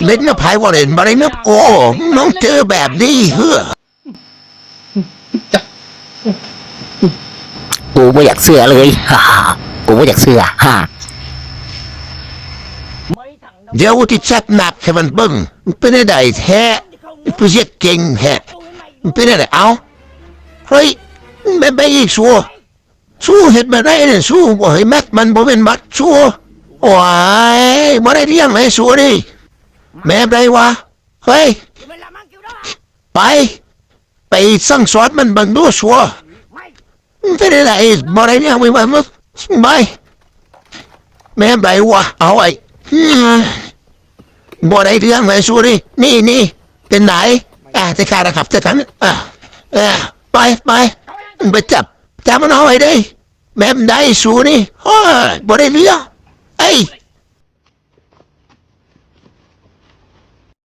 เล่นกับไพ่วอลเลนมาเลยนะโอ้น้องเจอแบบนี้เฮ้อกูไม่อยากเสือเลยฮ่ากูไม่อยากเสือฮ่าเดี๋ยวที่จัดหนักให้มันเบิ้งเป็นอะไรแท้ผู้เชี่ยวเก่งแท้เป็นอะไรเอาเฮ้ยไม่อีกสู้เห็ดมาได้เนี่ยสู้บ่ให้แม็กมันบ่เป็นมัดสู้ว้ายบ่ได้เลี้ยงเลยสู้ดิแม่ได้วะเฮ้ยไปสั่งสอนมันบังดูสู้เป็นอะไรบ่ได้เลี้ยงไม่ไหวมั้งไปแม่ได้วะเอาไอ้บ่ได้เลี้ยงเลยสู้ดินี่เป็นไหนจะขาดนะครับจะกันไปจับมันเอาไว้ดิแม่ได้สู้นี่บ่ได้เลี้ยงเอ้ย